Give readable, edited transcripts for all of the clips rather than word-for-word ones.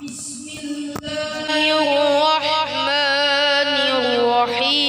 Bismillahirrahmanirrahim.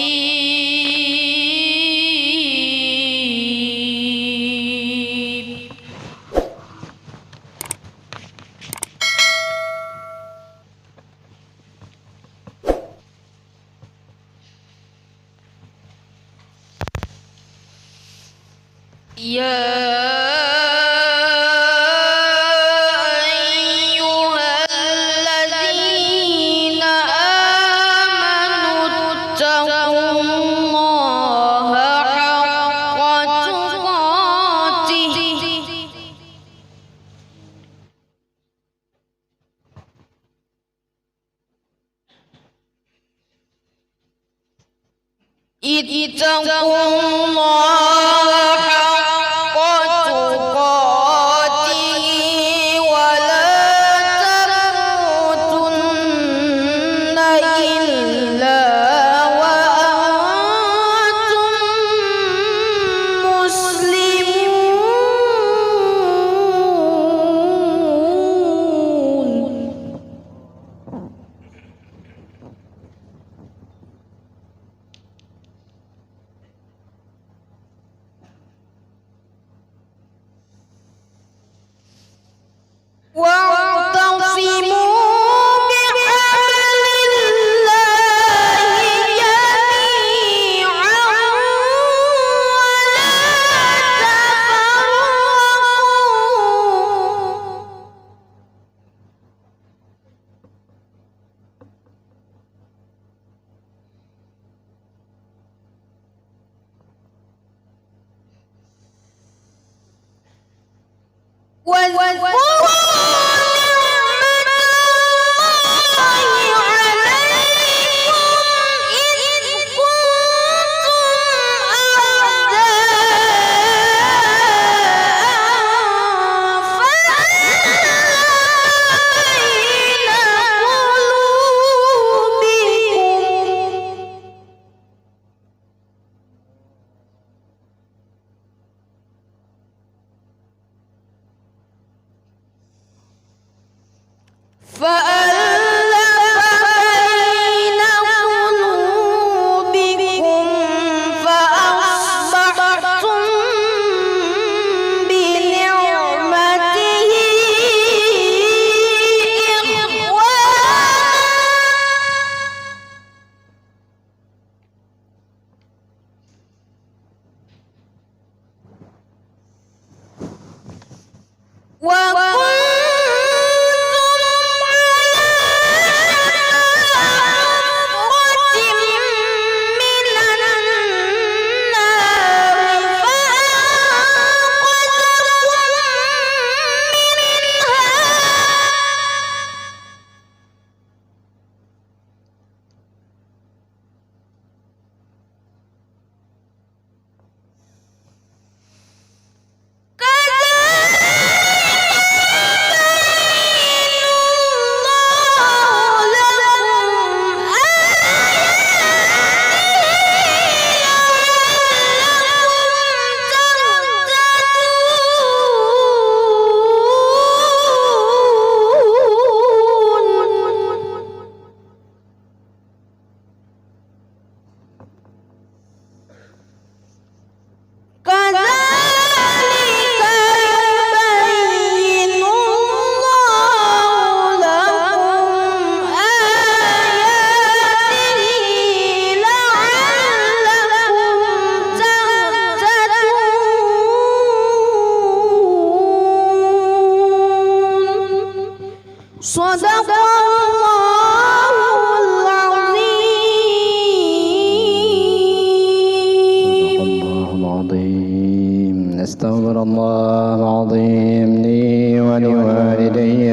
أستغفر الله العظيم لي ولوالدي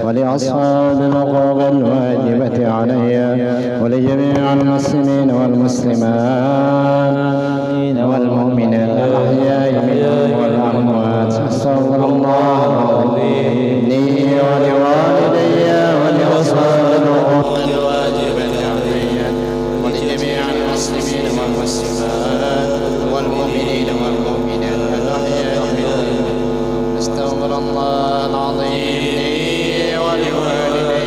ولأصحاب الحقوق الواجبة علي ولجميع المسلمين والمسلمات والمؤمنين الأحياء منهم والأموات. أستغفر الله العظيم لي ولوالدي ولأصحاب الحقوق الواجبة علي ولجميع المسلمين والمسلمات والمؤمنين والمؤمنات الأحياء منهم. أستغفر الله العظيم لي ولوالدي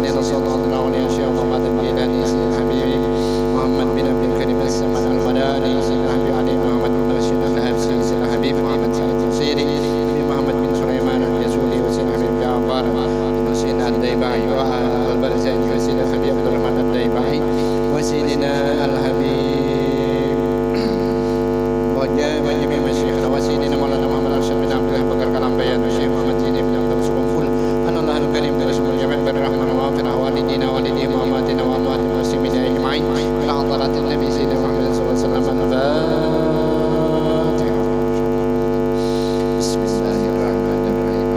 سيدنا سلطان الأولياء الشيخ محمد الجيلاني سيدنا الحبيب محمد بن عبد الكريم السمن المداني سيدنا الحبيب علي محمد بن بشير الهاب سيدنا الحبيب محمد سعد البصيري الحبيب محمد بن سليمان الجزولي وسيدنا الحبيب جعفر وسيدنا الديباعي والبرزاني وسيدنا الحبيب عبد الرحمن الديباعي وسيدنا الحبيب وجميع مشايخنا وسيدنا مولانا محمد أرشد بن عبد الله بكر كلام بيان والشيخ محمد زيني بن عبد الرسول فل أن الله الكريم برسول الجميع بالرحمن وغفر والدينا والديهم وأمواتنا وأموات المسلمين أجمعين إلى حضرات النبي سيدنا محمد صلى الله عليه وسلم الفاتحة. بسم الله الرحمن الرحيم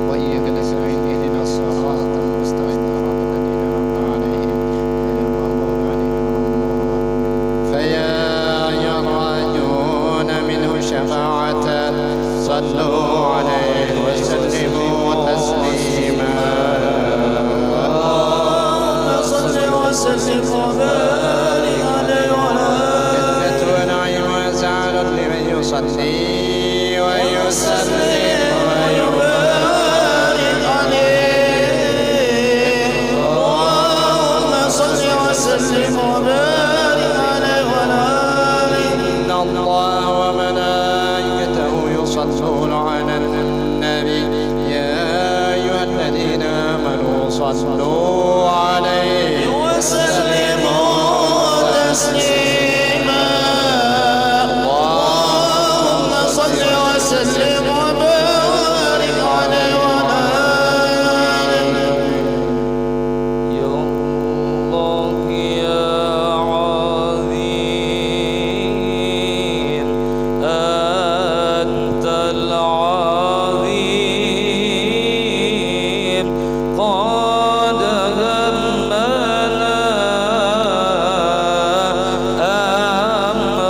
وإياك نستعين اهدنا الصراط المستقيم صراط الذين أنعمت عليهم غير المغضوب عليهم ولا الضالين. فيا يرجون منه شفاعة صلوا عليه وسلموا تسليما. اللهم صل وسلم وبارك عليه وعلى آله. جنة ونعيم وسعادة لمن يصلي ويسلم ويبارك عليه. اللهم صل وسلم وبارك عليه وعلى آله. إن الله وملائكته يصلون على النبي يا أيها الذين آمنوا صلوا عليه وسلموا تسليما. اللهم صل وسلم وبارك عليه وعلى آله. يا الله يا عظيم أنت العظيم قد همنا أمر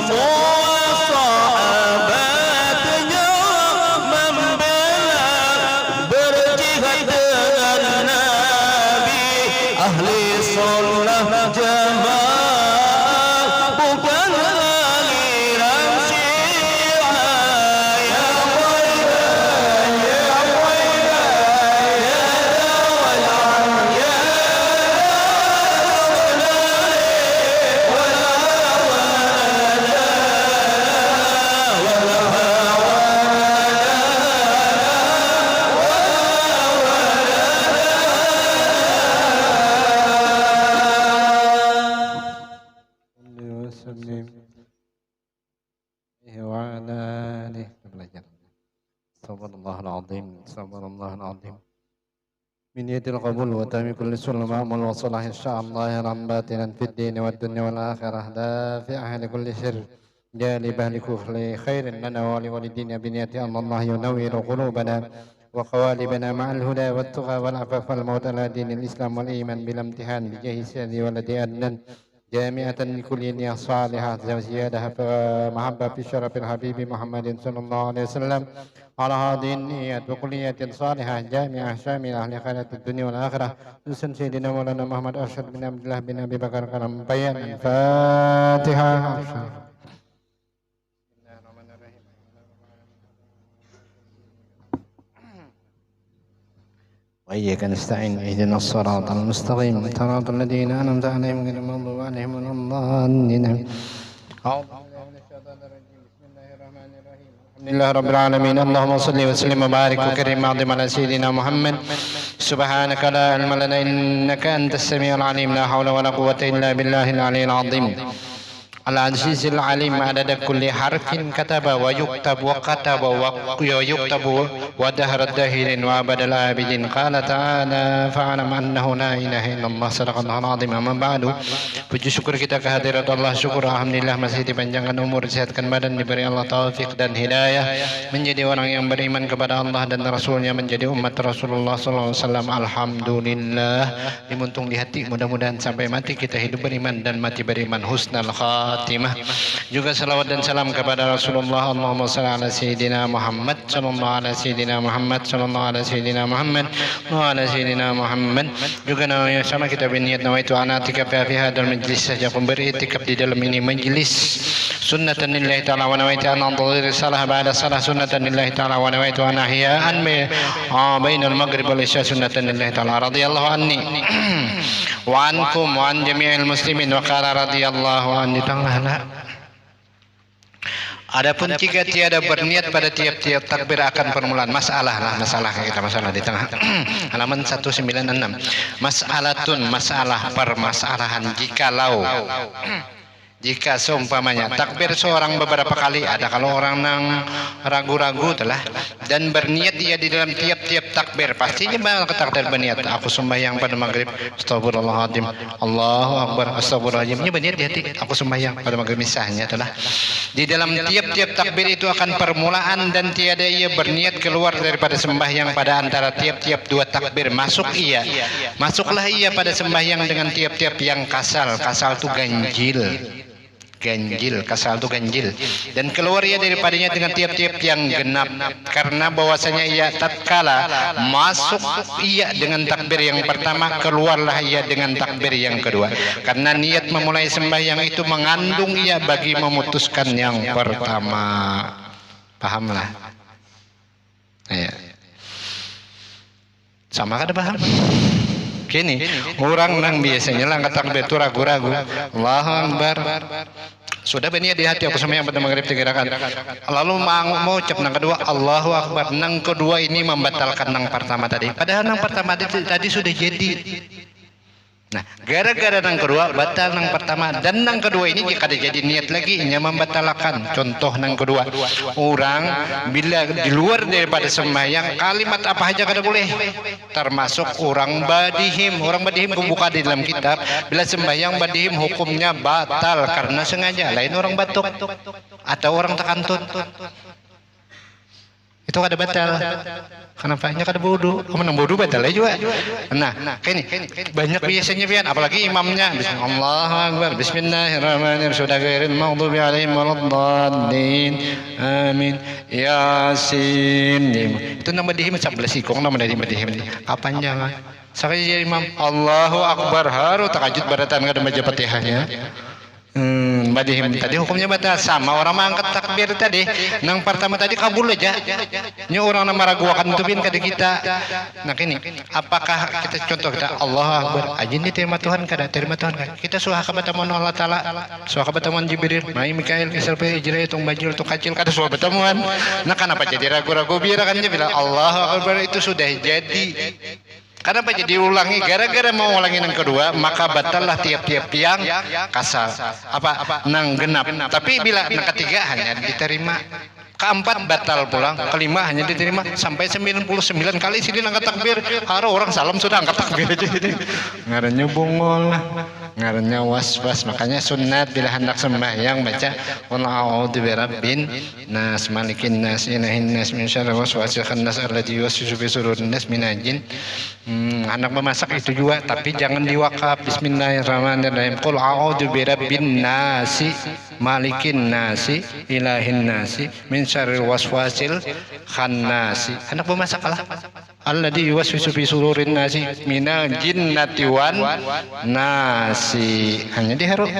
semua sahabatnya membela berjihad dengan Nabi. Ahli sunnah jamaah bukan aliran Syiah. Ya wailah, ya wailah, ya وسلم وعلى آله. صبر الله العظيم، صبر الله العظيم. من يد القبول وتم كل سلم عمل وصلاح إن شاء الله يرحم باطنا في الدين والدنيا والآخرة لا في أهل كل شر جالب أهل كفر خير لنا ولوالدينا بنية أن الله ينور قلوبنا وقوالبنا مع الهدى والتقى والعفاف والموت على دين الإسلام والإيمان بلا امتحان بجاه سيدي ولدي أدنان جامعة لكل نية صالحة وزيادة محبة في شرف الحبيب محمد صلى الله عليه وسلم على هذه النية وكلية صالحة جامعة شاملة لخيرات الدنيا والآخرة نسن سيدنا مولانا محمد أرشد بن عبد الله بن أبي بكر كرم بيان الفاتحة. وإياك نستعين اهدنا الصراط المستقيم صراط الذين أنعمت عليهم غير المغضوب عليهم ولا الضالين. أعوذ بالله من الشيطان الرجيم. بسم الله الرحمن الرحيم. الحمد لله رب العالمين. اللهم صل وسلم وبارك وكرم وعظم على سيدنا محمد. سبحانك لا علم لنا إنك أنت السميع العليم. لا حول ولا قوة إلا بالله العلي العظيم. العزيز العليم عدد كل حرف كتب ويكتب وكتب ويكتب ودهر الداهرين وأبد الآبدين. قال تعالى فاعلم أنه لا إله إلا الله صدق الله العظيم. أما بعد, puji syukur kita kehadirat Allah. Syukur alhamdulillah masih dipanjangkan umur, disehatkan badan, diberi Allah taufik dan hidayah menjadi orang yang beriman kepada Allah dan Rasulnya, menjadi umat Rasulullah SAW. Alhamdulillah, dimuntung di hati. Mudah-mudahan sampai mati kita hidup beriman dan mati beriman, husnul khatimah. Juga salawat dan salam kepada Rasulullah. Allahumma salli ala sayyidina Muhammad sallallahu ala sayyidina Muhammad sallallahu ala sayyidina Muhammad wa ala sayyidina Muhammad. Juga namanya sama kita berniat nawaitu ana tikaf fi hadzal majlis, saja pemberi itikaf di dalam ini majlis sunnatan lillahi ta'ala wa nawaitu an antadhir salah ba'da salah sunnatan lillahi ta'ala wa nawaitu an ahya'an bainal maghrib wal isya sunnatan lillahi ta'ala. Radhiyallahu anni wa ankum wa an jami'il muslimin wa qala radhiyallahu anni ta'ala. Adapun jika tiada berniat pada tiap-tiap takbir akan permulaan masalah kita masalah di tengah halaman 196. Masalatun, masalah permasalahan jika seumpamanya takbir seorang beberapa kali, ada kalau orang nang ragu-ragu telah dan berniat dia di dalam tiap-tiap takbir, pastinya bakal takbir berniat aku sembahyang pada maghrib astagfirullahaladzim Allahu akbar astagfirullahaladzim, ini berniat di hati aku sembahyang pada maghrib misalnya telah. Di dalam tiap-tiap takbir itu akan permulaan dan tiada ia berniat keluar daripada sembahyang pada antara tiap-tiap dua takbir, masuklah ia pada sembahyang dengan tiap-tiap yang kasal itu ganjil, kasal itu ganjil, dan keluar ia daripadanya dengan tiap-tiap yang genap, karena bahwasanya ia tatkala masuk ia dengan takbir yang pertama, keluarlah ia dengan takbir yang kedua, karena niat memulai sembahyang itu mengandung ia bagi memutuskan yang pertama. Pahamlah ya. Sama kada paham? Kini orang nang biasanya lah takbir itu ragu-ragu, Allahu Akbar, sudah berniat di hati aku sembahyang pada maghrib 3 rakaat, lalu mau ucap nang kedua Allahu Akbar, nang kedua ini membatalkan nang pertama tadi, padahal nang pertama tadi sudah jadi. Nah, gara-gara nang kedua batal nang pertama, dan nang kedua ini jika ada jadi niat lagi nya membatalkan. Contoh nang kedua, orang bila di luar daripada sembahyang kalimat apa aja kada boleh, termasuk orang badihim pembuka di dalam kitab, bila sembahyang badihim hukumnya batal karena sengaja, lain orang batuk atau orang takantun. Itu itu kada batal. Kenapa? Nya kada bodoh. Menang bodoh batal juga. Nah, kini banyak biasanya pian, apalagi imamnya. Allahu Akbar. Bismillahirrahmanirrahim. Sudah ghairil maghdubi alaihim waladdallin. Amin. Yasin. Itu nama dihim 11 ikong nama dari dihim. Kapan jangan? Sekali jadi imam Allahu Akbar haru takajud baratan kada baca Fatihahnya. Badihim tadi hukumnya batal sama orang mengangkat takbir tadi. Nang pertama tadi kabul aja. Nya orang nama raguakan itu bin kada kita. Nah kini apakah kita contoh kita Allahu Akbar ajin diterima Tuhan kada terima Tuhan kada. Kita suah ka batamuan Allah taala. Suah ka batamuan Jibril, mai Mikail kisal pe Ijrail tung bajul tung kacil kada suah batamuan. Nah kenapa jadi ragu-ragu biar kan dia bilang Allahu Akbar itu sudah jadi. Kenapa jadi ulangi? Gara-gara mau ulangi yang kedua, maka batallah tiap-tiap tiang kasar. Nang genap. Tapi bila nang ketiga hanya diterima. Keempat batal pulang, kelima hanya diterima sampai 99 kali sini angkat takbir. Haro orang salam sudah angkat takbir aja gitu. Ngarannya bungol, ngarannya was-was. Makanya sunat bila hendak sembahyang baca qul a'udzu birabbin nas malikin nas ilahin nas min syarri waswasil khannas alladzi yuwaswisu fi sudurin nas minal jin. Anak memasak itu juga, tapi jangan diwakaf. Bismillahirrahmanirrahim. Qul a'udzu birabbin nasi malikin nasi ilahin nasi min syarril waswasil khannasi. Anak memasak Allah alladzi yuwaswisu fi sudurin nasi minal jinnati wan nasi. Hanya diharu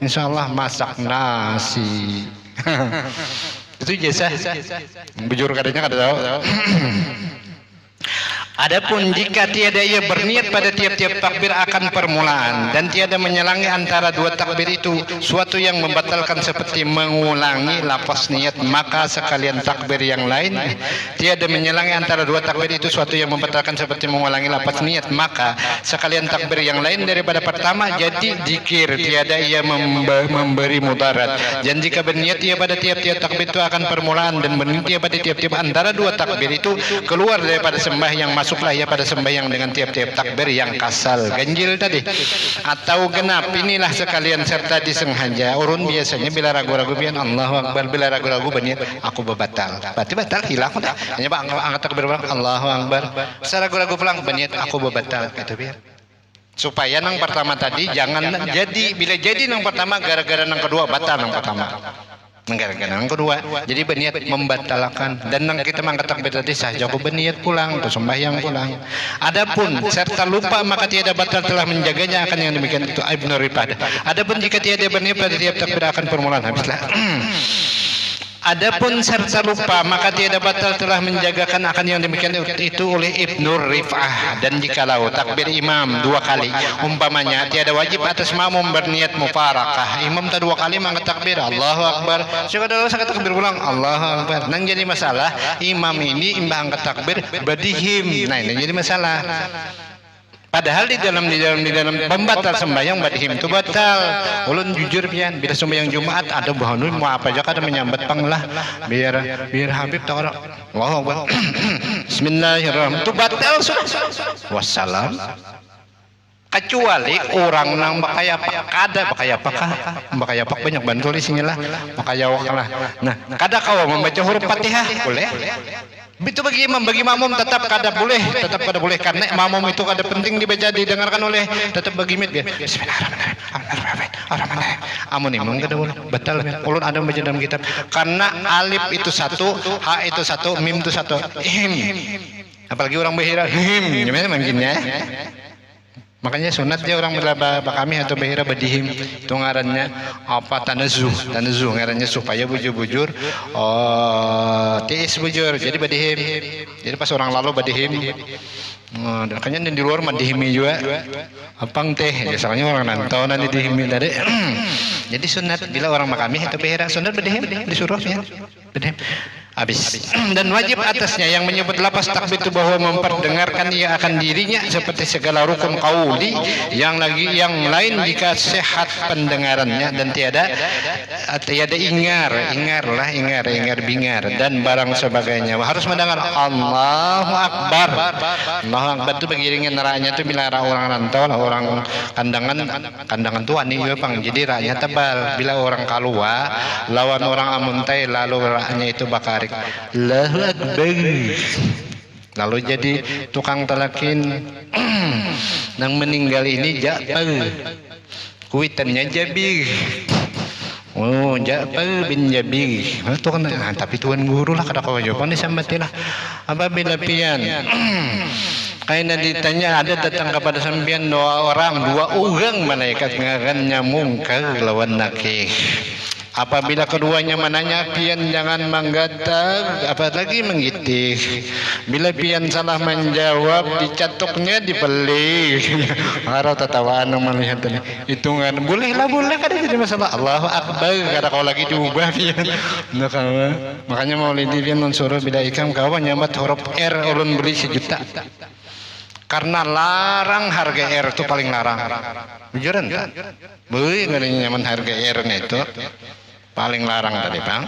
insyaallah masak nasi. Itu jasa bujur kadanya kada tahu. Adapun jika tiada ia berniat pada tiap-tiap takbir akan permulaan dan tiada menyelangi antara dua takbir itu suatu yang membatalkan seperti mengulangi lafaz niat, maka sekalian takbir yang lain. Tiada menyelangi antara dua takbir itu suatu yang membatalkan seperti mengulangi lafaz niat, maka sekalian takbir yang lain daripada pertama jadi zikir. Tiada ia memberi mudarat. Dan jika berniat ia pada tiap-tiap takbir itu akan permulaan dan berniat ia pada tiap-tiap antara dua takbir itu keluar daripada sembahyang, masuklah ia pada sembahyang dengan tiap-tiap takbir yang kasal ganjil tadi atau genap. Inilah sekalian serta disengaja. Urun biasanya bila ragu-ragu bian Allahu Akbar, bila ragu-ragu berniat aku berbatal, berarti batal hilang dah. Hanya angkat takbir Allahu Akbar, secara ragu-ragu pulang berniat aku berbatal gitu biar supaya nang pertama tadi jangan jadi, bila jadi nang pertama gara-gara nang kedua batal nang pertama. Gara-gara yang kedua jadi berniat membatalkan, dan nang kita mangkat takbir tadi saja aku berniat pulang atau sembahyang pulang. Adapun serta lupa maka tiada batal telah menjaganya akan yang demikian itu Ibnu Rifad. Adapun jika tiada berniat pada tiap takbir akan permulaan habislah. Adapun serta lupa maka tiada batal telah menjagakan akan yang demikian itu oleh Ibnu Rif'ah. Dan jikalau takbir imam dua kali umpamanya tiada wajib atas makmum berniat mufarakah. Imam tak dua kali mangkat takbir Allahu Akbar, sekadar sakit takbir ulang Allahu Akbar. Nang jadi masalah imam ini imbang angkat takbir badihim. Nah ini jadi masalah. Padahal di dalam pembatal sembahyang badihim itu batal. Ulun jujur pian bila sembahyang Jumat ada bahanul mau apa aja kada menyambat panglah biar Habib tak orang Allahu Akbar. Bismillahirrahmanirrahim itu batal sudah. Wassalam. Kecuali orang nang bakayapak kada bakayapak banyak bantul isinya lah bakayawak lah. Nah kada kau membaca huruf Fatihah boleh. Itu bagi makmum tetap kada boleh karena makmum itu kada penting dibaca didengarkan oleh tetap bagi imam dia. Bismillahirrahmanirrahim. Amun imam kada boleh batal. Ulun ada baca dalam kitab karena alif itu satu, ha itu satu, mim itu satu. Apalagi orang Bahira gimana mungkinnya? Makanya sunat dia orang kami atau Bahira badihim itu ngarannya apa tanazuh ngarannya supaya bujur-bujur tiis bujur jadi badihim. Jadi pas orang lalu badihim makanya di luar badihimi juga apang teh biasanya orang nantau nanti dihimi dari jadi sunat bila orang makami atau Bahira sunat badihim disuruh ya badihim habis. Dan wajib atasnya yang menyebut lapas takbir itu bahwa memperdengarkan ia akan dirinya seperti segala rukun qauli yang lain jika sehat pendengarannya dan tiada ingar bingar dan barang sebagainya. Harus mendengar Allahu Akbar. Allahu Akbar itu bagiringan neranya itu bila orang rantau orang kandangan tuan ini pang jadi rakyat hafal. Bila orang kalua lawan orang amuntai lalu raknya itu bakarik Allahu Akbar. Lalu jadi tukang talakin nang meninggal ini Ja'far. Kuitannya Jabir. Oh, Ja'far bin Jabir. Itu kan tapi tuan guru lah kada kau jawaban disambatilah. Apabila pian kaina ditanya ada datang kepada sampean dua orang malaikat ngarannya Munkar lawan Nakir. Apabila keduanya menanya pian jangan menggatal apalagi menggitik. Bila pian salah menjawab dicatuknya dipelih. Harap tatawaan melihat ini. Hitungan bolehlah boleh kada jadi masalah. Allahu Akbar kada kau lagi diubah pian. Makanya Maulidi pian mensuruh bila ikam kawan nyambat huruf R ulun beli 1 juta. Karena larang harga R itu paling larang. Bujuran kan? Beuy ngeuning nyaman harga R-nya itu paling larang tadi Bang.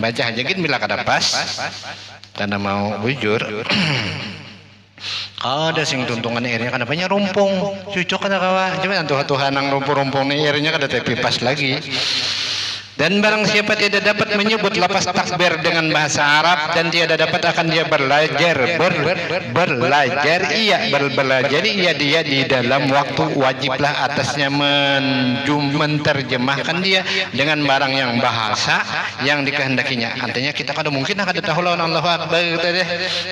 Baca aja gitu bila kada pas. Tanda mau bujur. Ada sing tuntungan R-nya kada banyak rumpung. Cucuk kada kawa. Cuma Tuhan nang rumpung-rumpung ni R-nya kada tapi pas lagi. Dan barang siapa tidak dapat menyebut lapas takbir dengan bahasa Arab dan tiada dapat akan dia belajar dia di dalam waktu wajiblah atasnya menerjemahkan dia dengan barang yang bahasa yang dikehendakinya. Artinya kita kada mungkin kada tahu lawan Allahu Akbar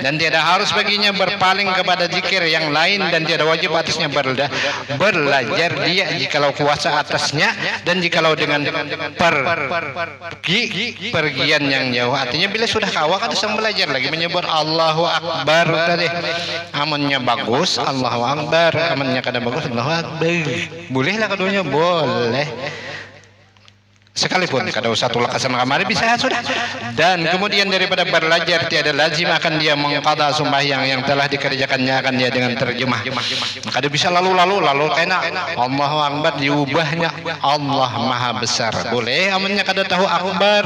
dan tiada harus baginya berpaling kepada zikir yang lain dan tiada wajib atasnya belajar dia jikalau kuasa atasnya dan jikalau dengan pergian yang jauh. Artinya bila sudah kawa kan sedang belajar lagi menyebut Allahu Akbar tadi. Amannya bagus Allahu Akbar, amannya kada bagus Allahu Akbar. Bolehlah keduanya boleh. Sekalipun kada usah tulak asal kamari bisa sudah. Dan kemudian daripada belajar tiada lazim akan dia mengqada sembahyang yang telah dikerjakannya akan dia dengan terjemah. Kada bisa lalu kena Allahu Akbar diubahnya Allah Maha Besar. Boleh amannya kada tahu akbar.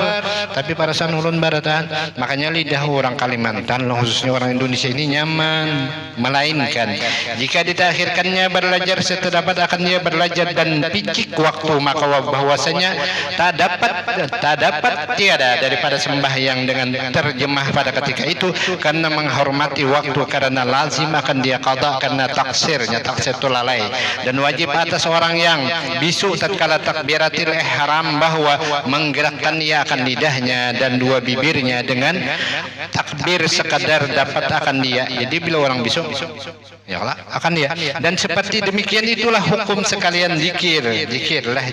Tapi para sanulun baratan makanya lidah orang Kalimantan khususnya orang Indonesia ini nyaman melainkan jika ditakhirkannya belajar seterdapat akan dia belajar dan picik waktu maka bahwasanya tak dapat tiada daripada sembahyang dengan terjemah pada ketika itu karena menghormati waktu karena lazim akan dia qada karena taksir itu lalai dan wajib atas orang yang bisu tatkala takbiratul ihram bahwa menggerakkan ia akan lidahnya dan dua bibirnya dengan takbir sekadar dapat akan dia. Jadi bila orang bisu ya Allah akan dia dan seperti demikian itulah hukum sekalian zikirlah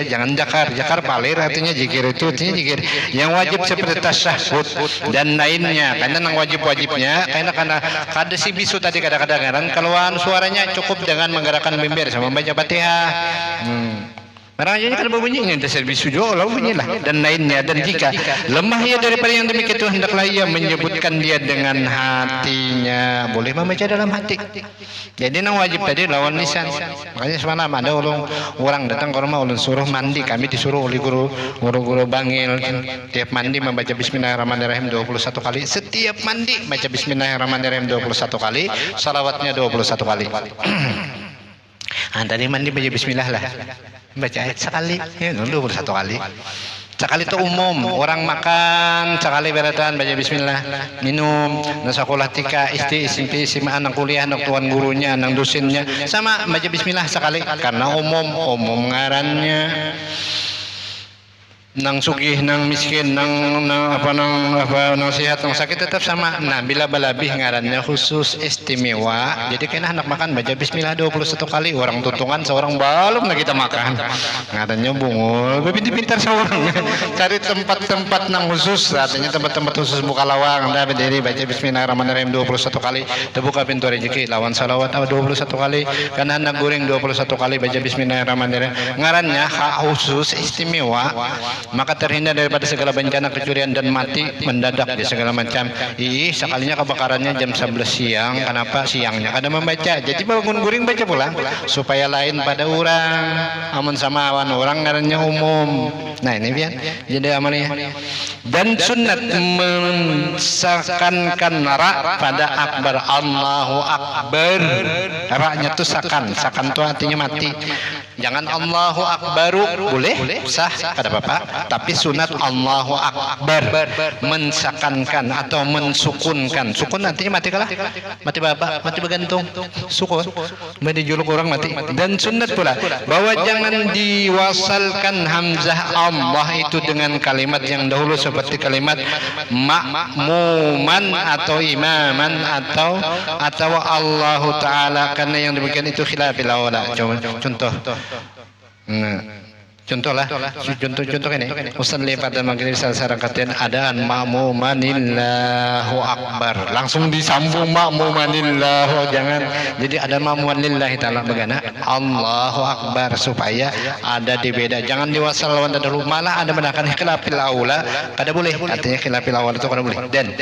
jangan jakar palir artinya zikir itu artinya zikir yang wajib seperti tasyahud dan lainnya karena yang wajibnya karena kada si bisu tadi kadang-kadang keluar suaranya cukup dengan menggerakkan bibir sama baca Fatihah. Barangnya kan berbunyi dasar bisu juga lalu bunyilah dan lainnya dan jika lemah ia daripada yang demikian itu hendaklah ia menyebutkan dia dengan hatinya. Boleh membaca dalam hati. Jadi yang wajib tadi lawan lisan. Makanya semalam ada orang datang ke rumah ulun suruh mandi, kami disuruh oleh guru bangil tiap mandi membaca bismillahirrahmanirrahim 21 kali. Setiap mandi baca bismillahirrahmanirrahim 21 kali, salawatnya 21 kali. Tadi mandi baca bismillah lah. Baca ayat sekali, ya 21 kali. Sekali itu umum, orang makan sekali beratan baca bismillah, minum, nasakulah tika, SMP, anak kuliah, anak tuan gurunya, anak dosennya, sama baca bismillah sekali karena umum ngarannya. Nang sugih, nang miskin, nang sehat, nang sakit tetap sama. Nah, bila balabih ngarannya khusus istimewa. Jadi kena anak makan baca bismillah 21 kali. Orang tutungan seorang belum kita makan. Ngarannya bungul. Pintar seorang. Cari tempat-tempat nang khusus. Artinya tempat-tempat khusus buka lawang. Dah berdiri baca bismillahirrahmanirrahim 21 kali. Terbuka pintu rezeki. Lawan salawat 21 kali. Karena anak goreng 21 kali baca bismillahirrahmanirrahim. Ngarannya hak khusus istimewa. Maka terhindar daripada segala bencana kecurian dan mati mendadak di segala macam. Sekalinya kebakarannya jam 11 siang. Kenapa siangnya? Kada membaca. Jadi bangun guring baca pulang supaya lain pada orang. Amun sama awan orang ngarannya umum. Nah ini biar jadi amalnya. Dan sunat mensakankan ra pada akbar Allahu Akbar. Ra-nya tu sakan. Sakan tu artinya mati. Jangan Allahu Akbaru, boleh sah pada bapak, tapi sunat Allahu Akbar mensakankan atau mensukunkan. Sukun nantinya mati kalah, mati bapak, mati bergantung, sukun, mati juluk orang mati. Dan sunat pula bahwa jangan diwasalkan hamzah Allah itu dengan kalimat yang dahulu seperti kalimat ma'muman atau imaman atau Allahu Ta'ala, karena yang demikian itu khilafil aula. Contoh. Nah, contoh ini usalli pada maghrib salah rakatain adaan ma'mumanillahu akbar, langsung disambung ma'mumanillahu, jangan jadi ada ma'muman lillahi ta'ala begana Allahu akbar, supaya ada di beda, jangan diwasal lawan dahulu, malah ada menakan khilafil aula kada boleh, artinya khilafil aula itu kada boleh. Dan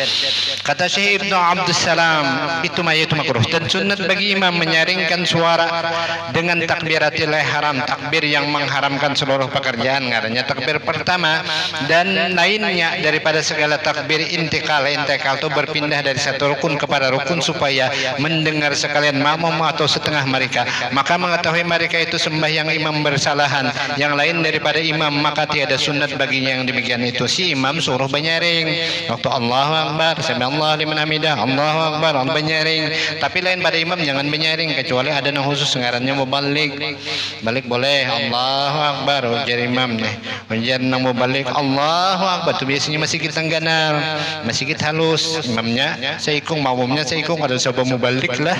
kata Syekh Ibnu Abdus Salam itu makruh, dan sunnat bagi imam menyaringkan suara dengan takbiratul ihram, takbir yang mengharamkan seluruh pekerjaan, ngarannya takbir pertama, dan lainnya daripada segala takbir intikal itu berpindah dari satu rukun kepada rukun supaya mendengar sekalian makmum atau setengah mereka, maka mengetahui mereka itu sembahyang imam bersalahan yang lain daripada imam, maka tiada sunat baginya yang demikian itu. Si imam suruh banyaring waktu Allahu Akbar, sami Allahu liman hamidah, Allahu Akbar, banyaring, tapi lain pada imam jangan banyaring, kecuali ada yang khusus ngarannya mau balik boleh Allahu Akbar ujar imam nih, ujar nang mau balik Allahu Akbar tu biasanya masih kita ganal, masih kita halus, imamnya seikung, makmumnya seikung, ada siapa mau balik lah,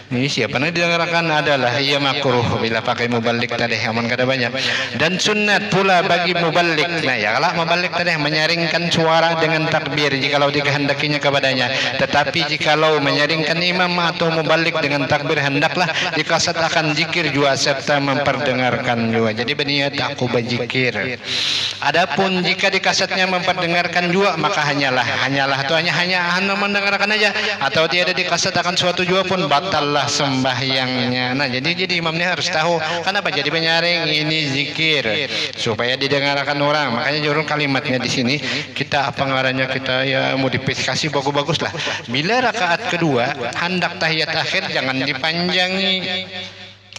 ini siapa yang didengarkan adalah ia makruh bila pakai mubalik tadi, aman kada banyak. Dan sunat pula bagi mubalik, nah ya kalau mubalik tadi menyaringkan suara dengan takbir jikalau dikehendakinya kepadanya, tetapi jikalau menyaringkan imam atau mubalik dengan takbir hendaklah dikasatakan zikir juga serta memperdengarkan juga, jadi berniat aku berzikir. Adapun jika di kasetnya memperdengarkan juga, maka hanyalah itu hanya mendengarkan aja, atau tiada di kaset akan suatu juga pun batallah sembahyangnya. Nah jadi imamnya harus tahu kenapa jadi menyaring ini zikir supaya didengarkan orang, makanya jurung kalimatnya di sini kita apa ngarannya, kita ya modifikasi bagus-bagus lah. Bila rakaat kedua hendak tahiyat akhir jangan dipanjangi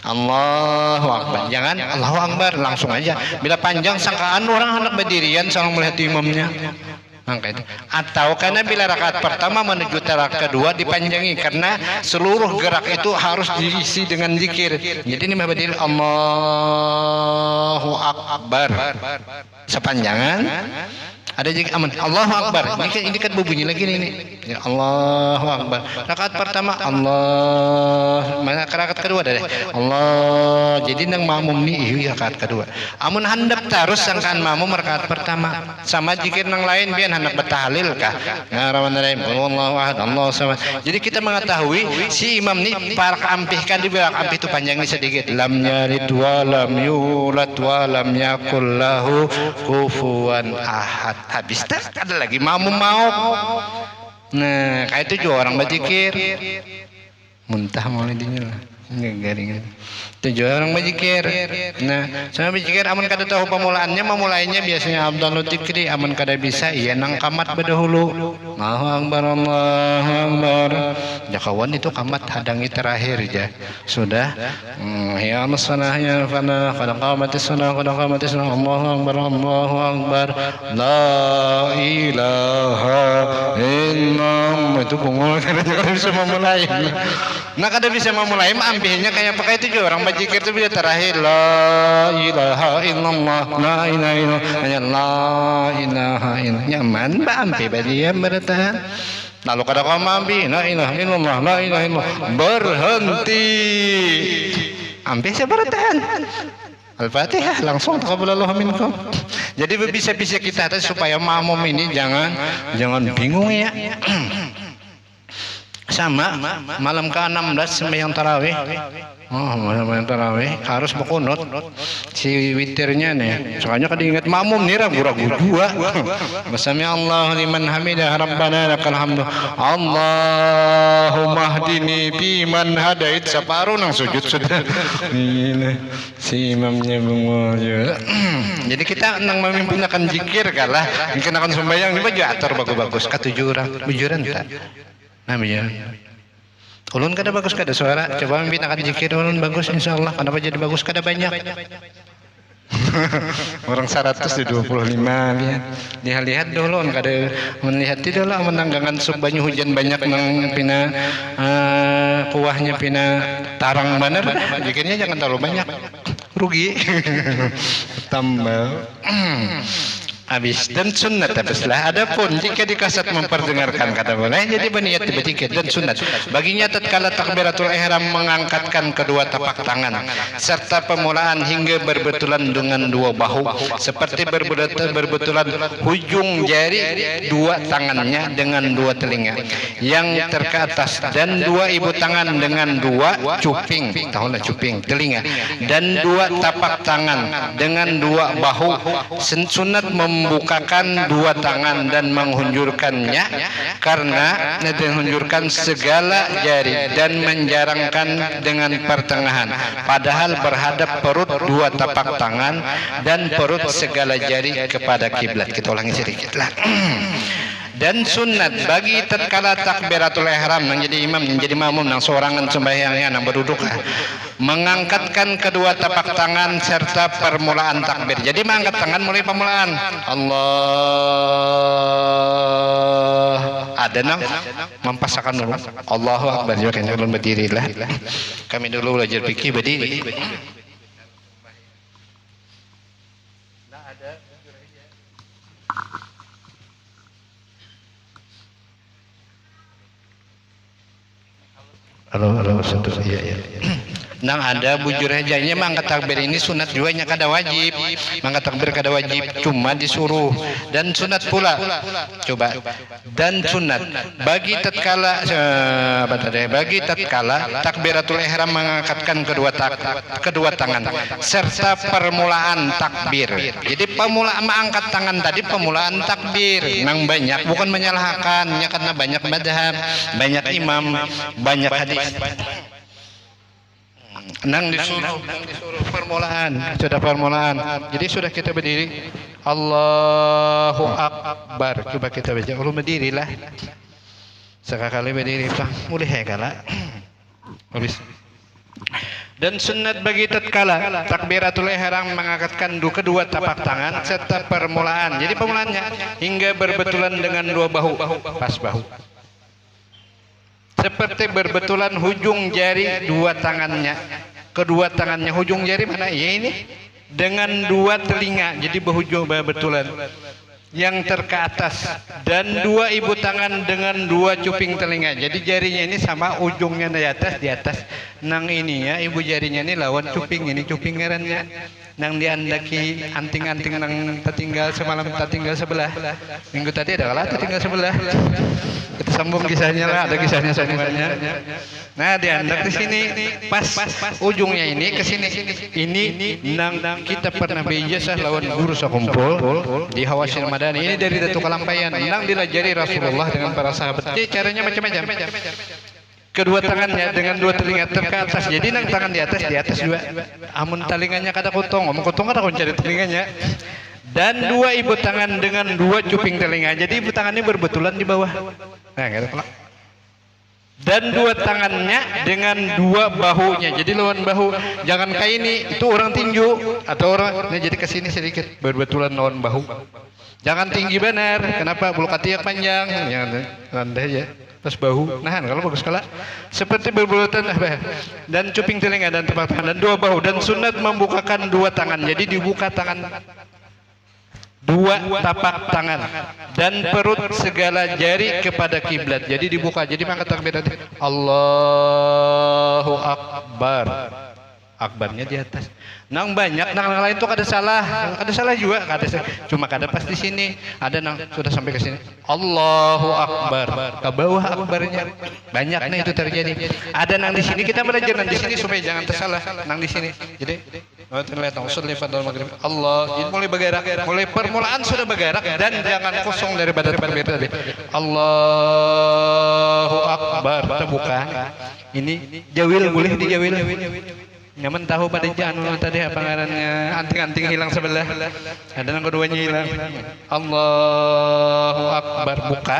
Allahu Akbar, jangan Allahu Akbar langsung aja. Bila panjang sangkaan orang hendak berdirian sama melihat imamnya, maka itu. Atau karena bila rakaat pertama menuju rakaat kedua dipanjangi, karena seluruh gerak itu harus diisi dengan zikir. Jadi ini berdiri Allahu Akbar sepanjangan. Ada juga aman Allahu Akbar, ini kan berbunyi lagi nih ya, Allahu Akbar. Rakaat pertama Allah, mana rakaat kedua deh Allah, jadi nang makmum nih rakaat kedua. Amun handap terus sangkaan makmum rakaat pertama, sama zikir nang lain biar hendak bertahlil kah ngarawan-ngarawan Allahu ahad Allahu samad. Jadi kita mengetahui si imam nih para ampihkan di belakang ampih itu panjangnya sedikit, lam yalid wa lam yulad wa lam yakul lahu kufuwan ahad. Habis tak ada lagi mau. Nah kayak itu juga orang berzikir muntah mau dinya lah garing itu juga orang berzikir. Nah sama berzikir aman kada tahu pemulaannya, memulainya biasanya Abdul Dzikri, aman kada bisa iya nang kamat berdahulu Allahu Akbar Allahu Akbar, ya kawan itu kamat hadangi terakhir ya sudah. Ya masalah ya fana qad qamatis salah Allahu Akbar Allahu Akbar la ilaha illallah, itu pengul kada bisa memulai. Nah kada bisa memulai ambilnya kayak pakai itu juga orang berzikir itu bila terakhir la ilaha illallah la ilaha illallah, hanya la ilaha illallah nyaman ambil dia bertahan. Lalu kada kau ambil la ilaha illallah la ilaha illallah berhenti ambil saya bertahan Al-Fatihah langsung taqabbalallahu minkum. Jadi bisa-bisa kita supaya makmum ini jangan bingung ya. Sama malam ke-16 sembahyang tarawih. Sembahyang tarawih harus berkunut. Si witirnya nih. Soalnya kada ingat makmum nih ragu-ragu dua. Sami Allahu liman hamidah rabbana lakal hamdu. Allahumma hdini fi man hadait, separuh nang sujud sudah. Si imamnya bengong. Jadi kita nang memimpinkan zikir kalah, mungkin sembahyang ini baju atur bagus-bagus. Ketujuh orang, bujuran tak. Nah, Ulun kada bagus kada suara. Coba membinakan zikir ulun bagus insyaallah. Kenapa jadi bagus kada banyak? Orang 125 lihat. Lihat dulu kada melihat tidak lah menanggangan banyu hujan banyak nang pina kuahnya pina tarang bener. Zikirnya jangan terlalu banyak. Rugi. Tambah. Habis dan sunat habislah. Adapun jika dikasat memperdengarkan kata boleh jadi berniat bertikir dan sunat. Baginya tatkala takbiratul ihram mengangkatkan kedua tapak tangan serta pemulaan hingga berbetulan dengan dua bahu seperti berbetulan hujung jari dua tangannya dengan dua telinga yang ke atas dan dua ibu tangan dengan dua cuping, tahulah cuping telinga dan dua tapak tangan dengan dua bahu. Sunat membukakan dua tangan dan menghunjurkannya karena menghunjurkan segala jari dan menjarangkan dengan pertengahan padahal berhadap perut dua tapak tangan dan perut segala jari kepada kiblat. Kita ulangi sedikit lah. Dan sunat bagi tatkala takbiratul ihram menjadi imam menjadi makmum nang sorangan sembahyangnya nang berduduk mengangkatkan kedua tapak tangan serta permulaan takbir. Jadi mengangkat tangan mulai permulaan Allah ada nang mempasakan dulu Allahu akbar juga kan ulun berdiri lah. Kami dulu belajar fikih berdiri. Halo, satu iya. Nang ada bujur hajanya mangkat takbir ini sunat juga nya kada wajib. Mangkat takbir kada wajib, cuma disuruh dan sunat pula. Coba. Dan sunat bagi tatkala bagi tatkala takbiratul ihram mengangkatkan kedua tangan serta permulaan takbir. Jadi pemulaan mengangkat tangan tadi pemulaan takbir. Nang banyak bukan menyalahkannya karena banyak madhab, banyak imam, banyak hadis. Nang disuruh permulaan, sudah permulaan. Jadi sudah kita berdiri. Allahu akbar. Coba kita baca. Ulun berdirilah. Sekali berdiri pak. Mulai kala. Habis. Dan sunat bagi tatkala takbiratul ihram mengangkatkan kedua tapak tangan serta permulaan. Jadi permulaannya hingga berbetulan dengan dua bahu, pas bahu. Seperti berbetulan hujung jari dua tangannya. Kedua tangannya hujung jari mana? Ya ini dengan dua telinga. Jadi berhujung berbetulan. Yang ke atas dan dua ibu tangan dengan dua cuping telinga. Jadi jarinya ini sama ujungnya di atas. Nang ini ya ibu jarinya ini lawan cuping ini cuping ngarannya. Nang diandaki anting-anting nang tertinggal semalam tertinggal sebelah. Minggu tadi ada kalah tertinggal sebelah. Kita sambung kisahnya lah, ada kisahnya sambungannya. Nah diandak di sini pas ujungnya ini ke sini. Ini nang kita pernah beijazah lawan guru sakumpul di Hawasil Madani. Ini dari Datuk Kalampayan. Nang dilajari Rasulullah dengan para sahabat. Jadi caranya macam-macam. Kedua tangannya dengan dua telinga ke atas. Jadi nang tangan di atas juga. Amun telinganya kada kotong, omong kotong kada cari telinganya. Dan dua ibu tangan dengan dua cuping telinga. Jadi ibu tangannya berbetulan di bawah. Nah, gitu. Dan dua tangannya dengan dua bahunya. Jadi lawan bahu. Jangan kayak ini, itu orang tinju atau orang. Nah, jadi ke sini sedikit berbetulan lawan bahu. Jangan tinggi benar. Kenapa? Bulu katiak panjang. Jangan rendah aja. Terus bahu. Nah, kalau bagus kala. Seperti berbelutan dan cuping telinga dan tapak tangan dan dua bahu dan sunat membukakan dua tangan. Jadi dibuka tangan dua tapak tangan dan perut segala jari kepada kiblat. Jadi dibuka. Jadi mangkat takbir Allahu akbar. Akbarnya di atas. Nang banyak, nang lain tuh kada salah juga, cuma kada pas di sini. Ada nang sudah sampai ke sini. Allahu akbar. Ke bawah akbarnya. Banyak nah itu terjadi. Ada nang di sini kita belajar nang di sini supaya jangan tersalah. Nang di sini. Jadi Allah, jadi mulai bergerak, mulai permulaan sudah bergerak dan jangan kosong daripada takbir tadi. Allahu akbar terbuka. Ini jawil boleh dijawil. Nyaman tahu pada anu tadi apa ngarannya anting-anting hilang sebelah. Ada yang keduanya hilang. Allahu Akbar buka.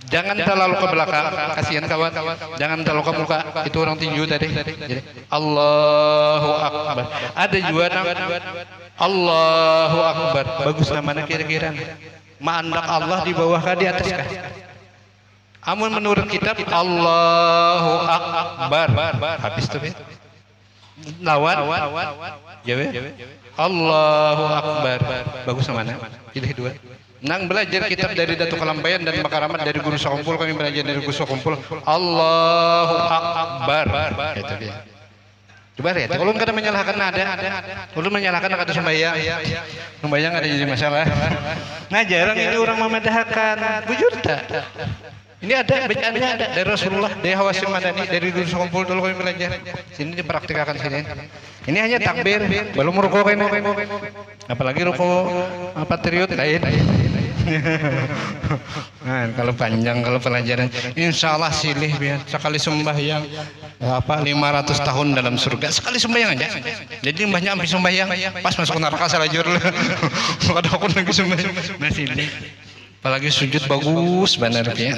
Jangan terlalu ke belakang, kasihan kawan. Jangan terlalu ke muka. Itu orang tinju tadi. Jadi Allahu Akbar. Ada juga Allahu Akbar. Bagus namanya kira-kira. Mandak Allah di bawah kah di atas kah? Amun menurut kitab Allahu Akbar. Habis tuh ya. Lawan Jawa Allahu Akbar. Bagus mana? Pilih dua. Nang belajar kitab dari Datuk Kalampayan dan Makaramat dari Guru Sokumpul, kami belajar dari Guru Sokumpul Allahu Akbar. Itu dia. Coba lihat, ulun kada menyalahkan nada. Ulun menyalahkan kata sembahyang. Sembahyang ada jadi masalah. Nah, jarang ini orang memadahkan. Bujur tak? Ini ada, bacaannya ada dari Rasulullah, dari Hawasim Madani, dari Guru Sokumpul dulu kami belajar. Sini dipraktikkan sini. Ini hanya takbir, belum ruku ini. Apalagi ruku patriot lain. Nah, kalau panjang kalau pelajaran, insya Allah silih biar sekali sembahyang 500 tahun dalam surga sekali sembahyang aja. Jadi mbahnya ambil sembahyang, pas masuk neraka salajur lah. Ada aku lagi sembahyang, nah silih. Apalagi sujud bagus benar ya.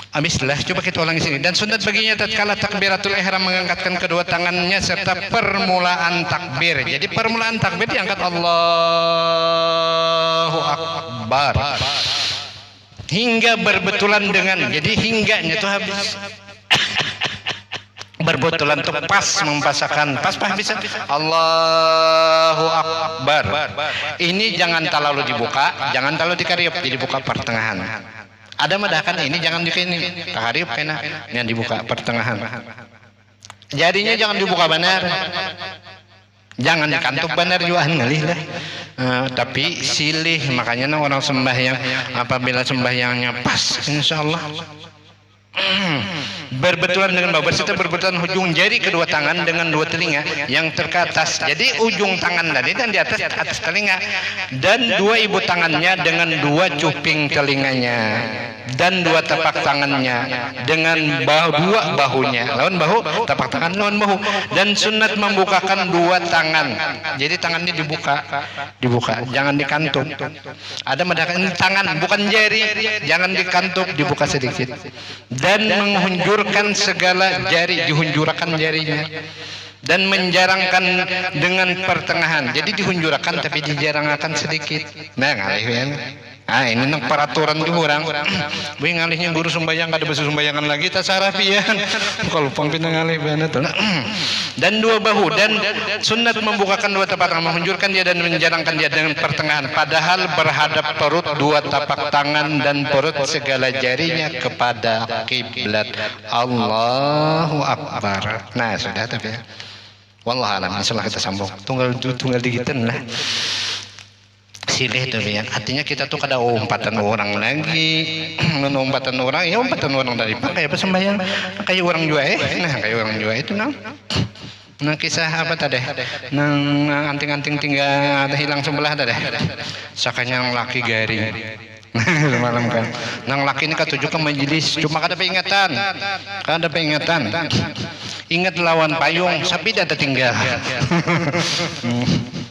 Habislah, coba kita ulangi sini. Dan sunat baginya tatkala takbiratul ihram mengangkatkan kedua tangannya serta permulaan takbir. Jadi permulaan takbir diangkat Allahu Akbar hingga berbetulan dengan, jadi hingganya itu habis. Berbetulan tuh pas membahasakan pas bisa Allahu Akbar. Ini jangan terlalu dibuka, jangan terlalu dikariup, dibuka pertengahan. Ada madahkan ini jangan dikini kariup kena yang dibuka pertengahan. Jadinya jangan dibuka benar. Jangan dikantuk benar juga ngalih lah. Tapi silih, makanya orang sembahyang apabila sembahyangnya pas insyaallah berbetulan dengan bawah serta berbetulan ujung jari kedua tangan dengan dua telinga yang terkatas. Jadi ujung tangan tadi dan di atas telinga, dan dua ibu tangannya dengan dua cuping telinganya, dan dua tapak tangannya dengan dua bahunya. Lawan bahu, tapak tangan lawan bahu. Dan sunat membukakan dua tangan. Jadi tangannya dibuka, jangan dikantuk. Ada madakan tangan bukan jari, jangan dikantuk, dibuka sedikit. Dan menghunjurkan segala jari, dihunjurkan jarinya, dan menjarangkan dengan pertengahan. Jadi dihunjurkan tapi dijarangkan sedikit. Nah, ngalih ya. Ah, ini nang peraturan di orang. Bui ngalihnya guru sembahyang kada basuh sembayangan lagi tak sarapian. Kalau pangpin ngalih banget. Dan dua bahu, dan sunat membukakan dua tapak tangan, menghunjurkan dia dan menjarangkan dia dengan pertengahan. Padahal berhadap perut dua tapak tangan dan perut segala jarinya kepada kiblat. Allahu Akbar. Nah, sudah tapi ya. Wallahu a'lam. Insyaallah kita sambung. Tunggal digitan lah. Silih itu ya, artinya kita tuh kada umpatan orang lagi, umpatan orang ya umpatan orang dari kayak sembahyang kayak orang juga nah kayak orang juga itu nah kisah apa tadi nang anting-anting tinggal ada hilang sebelah tadi sakanya yang laki garing malam kan nang laki ini ketujuh ke majelis cuma kada peringatan ingat lawan payung sapi dah tinggal.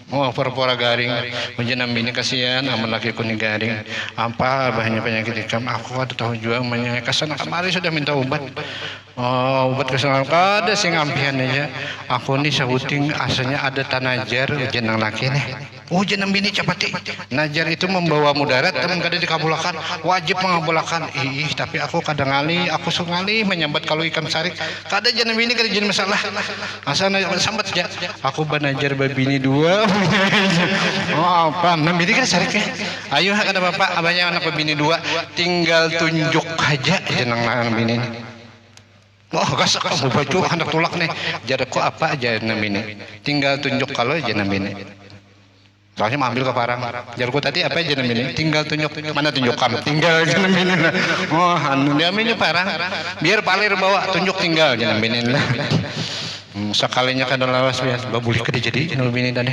Oh, pura-pura garing. Menjenam bini kasihan, aman laki ku ni garing. Apa banyak penyakit ikam? Aku ada tahu juga banyak kesana kemari sudah minta obat. Oh, obat kesana kada sing ampihan aja. Aku ni sabuting asalnya ada tanajar jenang laki nih. Oh, jenam bini capati. Najar itu membawa mudarat dan kada dikabulakan. Wajib mengabulakan. Ih, tapi aku kadang ngali, aku sungali menyambat kalau ikan sarik. Kada jenam bini kada jadi masalah. Asal sambat aja. Aku banajar babini dua. Oh apa? Membini kan sarik ya. Ayo kata bapak, abahnya anak bini dua, tinggal tunjuk aja jenang bini ini. Oh gasak kamu baju anak tulak nih. Jadaku apa aja jenang bini. Tinggal tunjuk kalau jenang bini. Soalnya mau ambil ke parang. Jadaku tadi apa jenang bini. Tinggal tunjuk mana tunjuk kamu. Tinggal jenang bini. Oh anu dia ambilnya parang. Biar palir bawa tunjuk tinggal jenang bini lah. Sekalinya kan lawas biasa babuli ke jadi jenul bini dan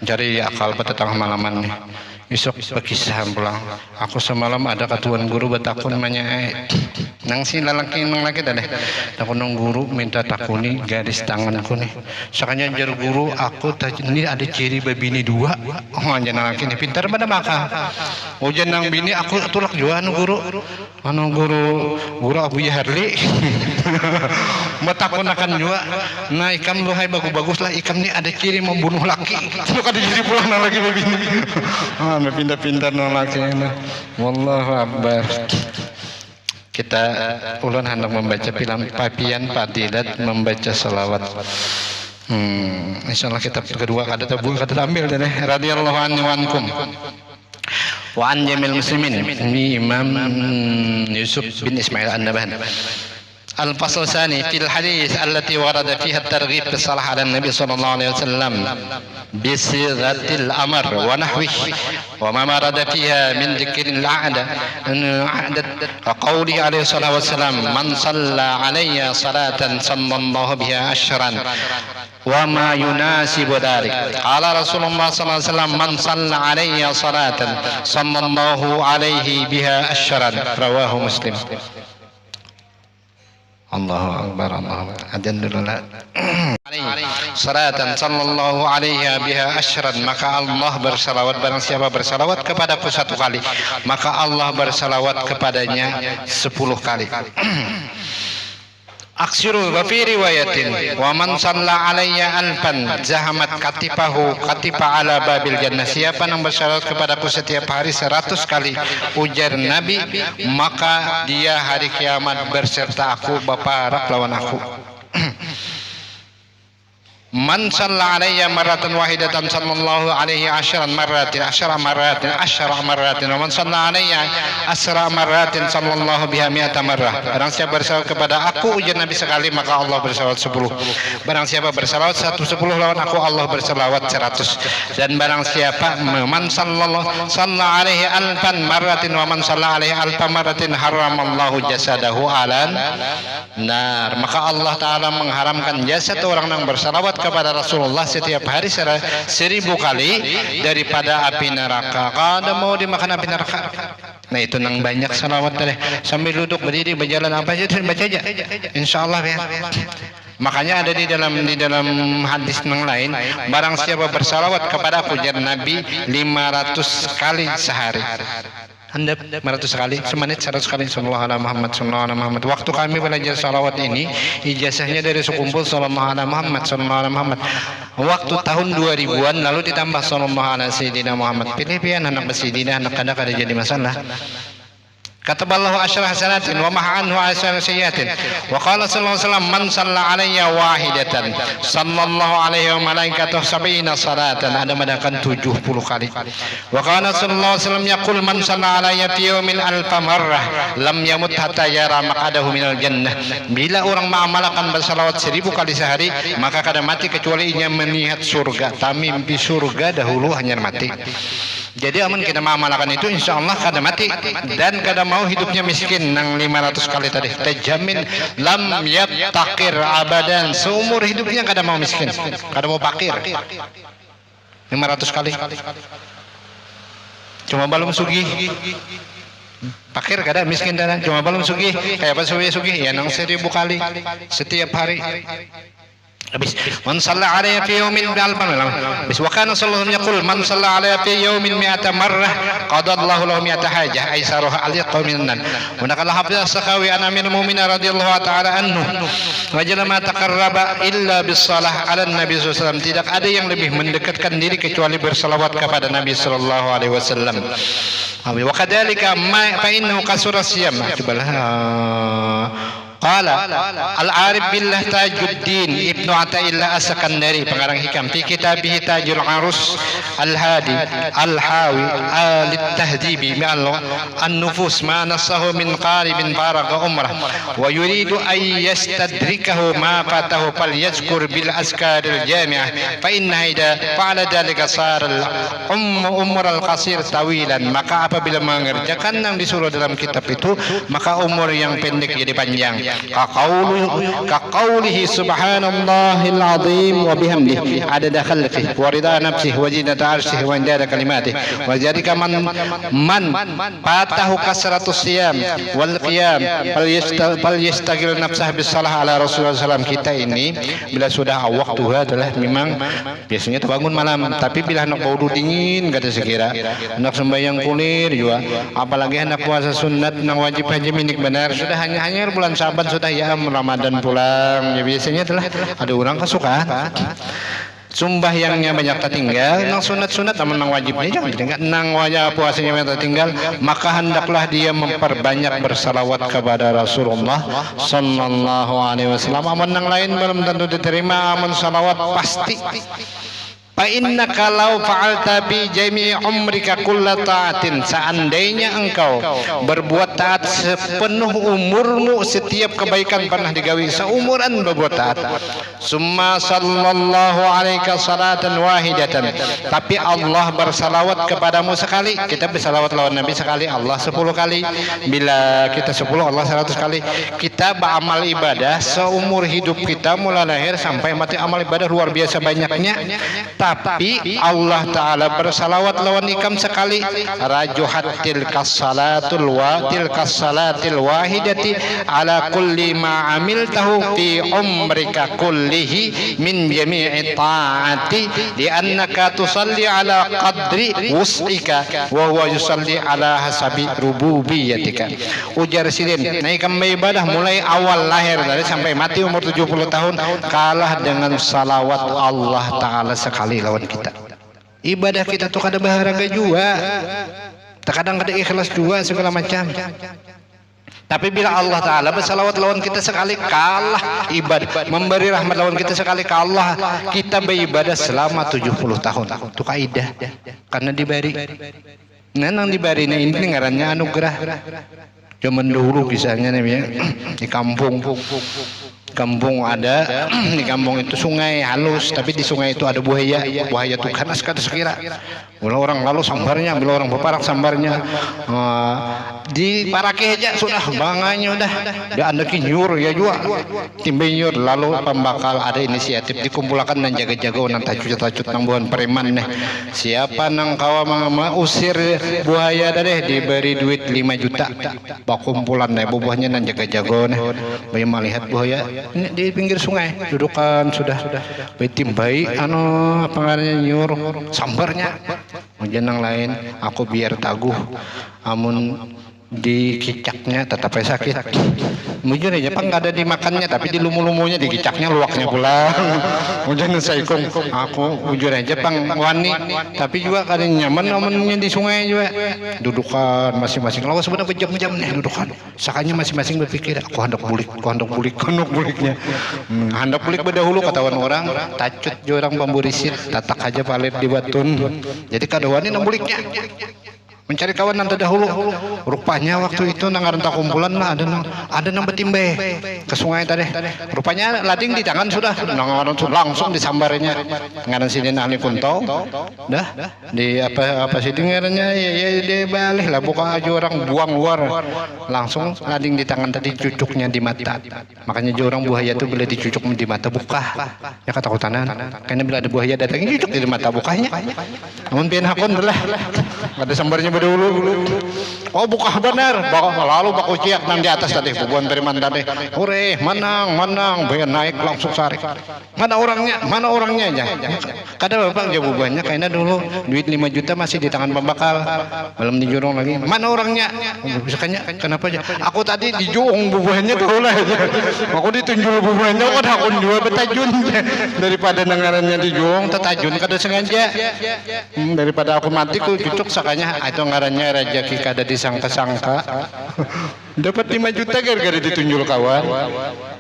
cari akal pada tengah malaman nih besok berkisah pulang aku semalam ada katuan guru batakun namanya Nang si lalaki nang laki deh. Aku nang guru minta takuni garis tanganku nih. Sakanya jar guru aku ini ada ciri babini dua. Oh anjir laki ini pintar pada maka. Ujian nang bini aku tulak juga anu guru. Anu guru Abu Yaharli. Matakon akan juga. Nah ikam lu hai bagus-bagus lah ikam ini ada ciri membunuh laki. Lu kada jadi pulang nang lagi babini. Ah pintar-pintar nang laki ini. Wallahu akbar. Kita ulun hendak membaca film Papian Fadilat membaca salawat. Insyaallah kitab kedua kada tabung kada ambil deh radhiyallahu anhu ankum. Wa an jamil muslimin ini Imam Yusuf bin Ismail An-Nabahan. الفصل الثاني في الحديث التي ورد فيها الترغيب بالصلاة على النبي صلى الله عليه وسلم بصيغة الأمر ونحوه وما ورد فيها من ذكر العهد وقوله عليه الصلاة والسلام من صلى علي صلاة صلى الله بها أشرا وما يناسب ذلك قال رسول الله صلى الله عليه وسلم من صلى علي صلاة صلى الله عليه بها أشرا رواه مسلم. Allahu akbar Allahu akbar. Salatan sallallahu alaihi biha asyran, maka Allah bersalawat barang siapa bersalawat kepadaku satu kali maka Allah bersalawat kepadanya 10 kali. Aksiru wa fi riwayatin wa man shalla alayya alfan zahamat katipahu katipa ala babil jannah, siapa yang bersalawat kepadaku setiap hari 100 kali ujar Nabi maka dia hari kiamat berserta aku baparak lawan aku. Man shalla alayya marratan wahidatan sallallahu alaihi asyran marratin asyra marratin wa man shalla alayya asra marratin sallallahu biha mi'ata marrah. Barang siapa bersalawat kepada aku ujar Nabi sekali maka Allah bersalawat 10. Barang siapa bersalawat 10 lawan aku Allah bersalawat 100. Dan barang siapa man sallallahu alaihi alfan marratin wa man shalla alaihi alfa marratin haramallahu jasadahu alan nar, maka Allah taala mengharamkan jasad orang yang bersalawat kepada Rasulullah setiap hari 1000 kali daripada api neraka. Kada mau dimakan api neraka. Nah itu nang banyak salawat deh. Sambil duduk berdiri berjalan apa aja baca aja. Insyaallah ya. Makanya ada di dalam hadis yang lain, barang siapa bersalawat kepada aku jar Nabi 500 kali sehari. Handap 500 kali, semenit 100 kali sallallahu alaihi Muhammad sallallahu alaihi Muhammad. Waktu kami belajar salawat ini ijazahnya dari sekumpul sallallahu alaihi Muhammad sallallahu alaihi Muhammad. Waktu tahun 2000-an lalu ditambah sallallahu alaihi Sayyidina Muhammad. Pilih-pilihan anak bersidina anak kadang ada jadi masalah. Kataballahu asyra hasanatin wa maha anhu asyra sayyiatin wa qala sallallahu alaihi wasallam man shalla alayya wahidatan sallallahu alaihi wa malaikatuhu sab'ina salatan, ada madakan 70 kali. Wa qala sallallahu alaihi wasallam yaqul man shalla alayya fi yawmin alfa marrah lam yamut hatta yara maq'adahu minal jannah. Bila orang mengamalkan bersalawat 1000 kali sehari maka kada mati kecuali ia melihat surga. Mimpi surga dahulu hanya mati. Jadi amun kita mengamalkan itu insyaallah kada mati dan kada mau hidupnya miskin nang 500 kali tadi. Terjamin lam yattaqir abadan, seumur hidupnya kada mau miskin, kada mau fakir. 500 kali. Cuma belum sugih. Fakir kada miskin dan cuma belum sugih. Kayak apa sugih ya nang 1000 kali setiap hari. Habis man shalla alayya fi yawmin bi'alfan habis wa kana sallallahu alaihi wasallam yaqul man shalla alayya fi yawmin mi'ata marrah qadallahu lahu mi'ata hajah aisaruha al-yaqmin nan. Wa naqala hafiz as-sakhawi an amir mu'minin radhiyallahu ta'ala anhu wa jalla ma taqarraba illa bis salah ala nabi sallallahu alaihi wasallam, tidak ada yang lebih mendekatkan diri kecuali bersalawat kepada Nabi sallallahu alaihi wasallam. Wa kadzalika ma fa innahu kasura siyam. Qala al-arif billah Tajuddin Ibnu Athaillah As-Sakandari pengarang hikam fi kitabih Tajul Arus al-Hadi al-Hawi al-Tahdibi an-nufus ma nasahu min qaribin faragha umrah wa yuridu ay yastadrikahu ma fatahu falyazkur bil azkar al-jami'ah fa inna ida fa'ala dhalika sar al-umr al-qasir tawilan. Maka apabila mengerjakan yang disuruh dalam kitab itu maka umur yang pendek jadi panjang. kaqaulihi subhanallahil azim wa bihamdihi adada khalqihi wa rida nafsihi wa zinata arsyihi wa indada kalimatihi wa jadika man fatahu kasratus siyam wal qiyam fal yastagil nafsah bis salah ala Rasulullah SAW. Kita ini bila sudah waktunya adalah memang biasanya terbangun malam, tapi bila hendak wudu dingin kata sekira hendak sembahyang kulir juga, apalagi hendak puasa sunat nang wajib haji minik benar sudah hanya bulan Syaban sudah ya Ramadan pulang ya biasanya telah ada orang kesukaan sumbahyangnya banyak tertinggal nang sunat namun nang wajibnya jangan tinggal nang wajib puasanya banyak tertinggal, maka hendaklah dia memperbanyak bersalawat kepada Rasulullah sallallahu alaihi wasallam. Amun nang lain belum tentu diterima, amun salawat pasti. Fa inna kalau fa'alta bi jami'i umrika kulla ta'atin, seandainya engkau berbuat taat sepenuh umurmu, setiap kebaikan pernah digawi seumuran berbuat taat, summa sallallahu alaika salatan wahidatan, tapi Allah bersalawat kepadamu sekali, kita bersalawat lawan Nabi sekali, Allah 10 kali, bila kita 10 Allah 100 kali, kita beramal ibadah seumur hidup kita mulai lahir sampai mati, amal ibadah luar biasa banyaknya. Tapi Allah Ta'ala bersalawat lawan ikam sekali, rajuhat tilkas salatil wahidati ala kulli ma amiltahu fi umrika kullihi min jami'i ta'ati liannaka tusalli ala qadri wus'ika wa huwa yusalli ala hasabi rububiyatika. Ujar sidin, nah ikam ibadah mulai awal lahir dari sampai mati umur 70 tahun kalah dengan salawat Allah Ta'ala sekali lawan kita. Ibadah kita tuh kada berharga juga, terkadang kada ikhlas juga segala macam. Tapi bila Allah Ta'ala bersalawat lawan kita sekali kalah ibadah, memberi rahmat lawan kita sekali kalah kita beribadah selama 70 tahun. Itu kaidah karena diberi. Nang diberi ini ngarannya anugerah. Zaman dulu kisahnya nih di kampung ada di kampung itu sungai halus, tapi di sungai itu ada buaya tuh panas kata sekira. Bila orang lalu sambarnya, bila orang berparak sambarnya, di parake aja sudah banganya udah dia anda kinyur ya juga timbe nyur, lalu pembakal ada inisiatif dikumpulkan dan jaga-jaga nang tacut nang buan preman nih, siapa nang kawa usir buaya deh diberi duit 5 juta bakumpulan nih buahnya nang jaga-jaga nih bayi melihat buaya di pinggir sungai dudukan sudah timbai apa ngarannya nyur sambarnya hujan yang lain aku biar taguh amun di kicaknya tetap sakit. Mungkin aja pak nggak ada dimakannya, tapi di lumu-lumunya di kicaknya luaknya pulang. Mungkin saya aku jujur aja pang wani, tapi juga kadang nyaman namanya di sungai juga. Dudukan masing-masing. Lalu sebenarnya berjam-jam nih dudukan. Sakanya masing-masing berpikir, aku hendak buliknya. Hendak bulik berdahulu ketahuan orang, tacut juga orang pemburisit, tatak aja palit di batun. Jadi kadawani nang buliknya. Mencari kawan nanti dahulu, rupanya waktu itu nang renta kumpulan lah ada nang betimbe ke sungai tadi, rupanya lading di tangan sudah nang langsung disambarnya ngaran sini ahli kunto dah di apa sih dengarnya ya di balik lah bukan aja orang buang luar langsung lading di tangan tadi cucuknya di mata, makanya orang buaya itu bila dicucuk di mata buka ya ketakutan karena bila ada buaya datangnya cucuk di mata bukanya, namun pian hakon lah ada sambarnya berdulu. Oh buka benar, lalu baku ciak nang di atas tadi, bubuan preman tadi. Hore, menang, bayar naik langsung sari. Mana orangnya aja. Kadang bapak jauh banyak, kayaknya dulu duit 5 juta masih di tangan pembakal, belum dijurung lagi. Mana orangnya? Misalnya, kenapa aja? Aku tadi dijurung bubuannya dulu lah. Aku ditunjuk bubuannya, aku jual betajun daripada nangarannya dijurung, tetajun kada sengaja. Daripada aku mati, ku cucuk sakanya itu ngarannya rezeki kada disangka-sangka. Dapat 5 juta gara-gara ditunjuk kawan.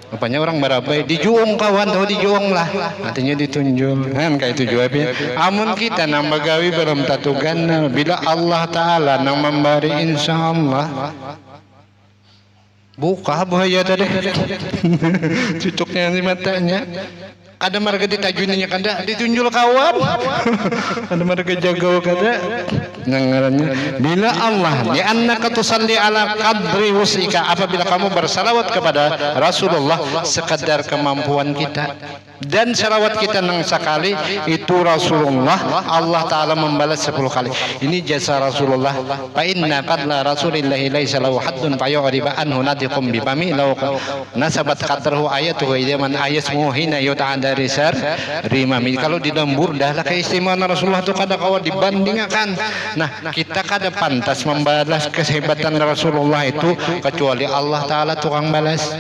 Rupanya orang barabai dijuong kawan, tahu dijuong lah. Artinya ditunjuk. Kan kayak itu jawabnya. Amun kita nang bagawi belum tatugan bila Allah Taala nang memberi insyaallah. Buka buaya tadi. Cucuknya di matanya. kada marga ditajuninya kada ditunjul kawan kada marga jagaw kada ngarannya bila Allah li annaka tusalli ala qadri wusika, apabila kamu bersalawat kepada Rasulullah sekadar kemampuan kita, dan salawat kita nang sekali itu Rasulullah Allah Ta'ala membalas 10 kali. Ini jasa Rasulullah. Fa inna qadla rasulillahi laisa lahu haddun fa yu'riba anhu nadiqum bi fami law nasabat qadrahu ayatuhu idaman ayasmu hina yuta'ada risar rimami. Kalau dilembur dah lah keistimewaan Rasulullah itu kada kawa dibandingkan. Nah, kita kada pantas membalas kehebatan Rasulullah itu kecuali Allah Ta'ala tukang balas.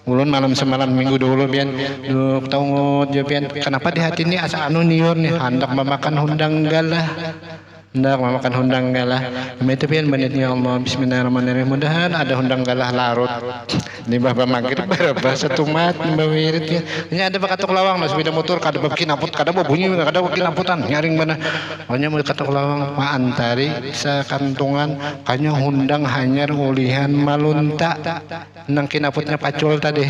Ulun malam semalam minggu dulu pian tahu pian kenapa di hati ini asa anu niur nih hendak memakan hundang galah, hendak memakan hundang galah. Itu pian menitnya Allah bismillahirrahmanirrahim, mudahan ada hundang galah larut di bawah maghrib berapa satu mat bawirit ya. Ini ada bakatok lawang mas sepeda motor kada bikin aput kada bunyi kada bikin aputan nyaring mana hanya mau katok lawang maantari sakantungan kanya hundang hanyar ulihan malunta nang kinaputnya pacul tadi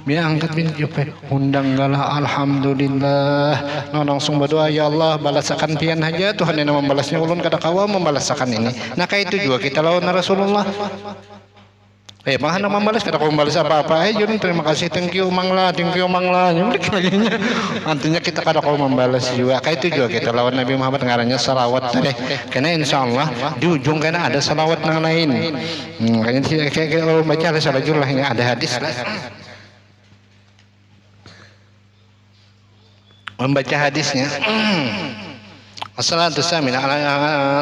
biar angkat bin jupe hundang galah alhamdulillah no langsung berdoa ya Allah balasakan pian aja Tuhan yang membalasnya ulun kada kawa membalasakan ini. Nah kayak itu juga kita lawan Rasulullah. Mana membalas kada kau membalas apa-apa jun terima kasih thank you mangla nyulik lagi artinya kita kada kau membalas juga. Kayak itu juga kita lawan Nabi Muhammad ngarannya salawat tadi karena insyaallah di ujung kana ada salawat nang lain kayaknya kayak kalau baca ada salajul lah ini ada hadis lah membaca hadisnya الصلاة الثامنة على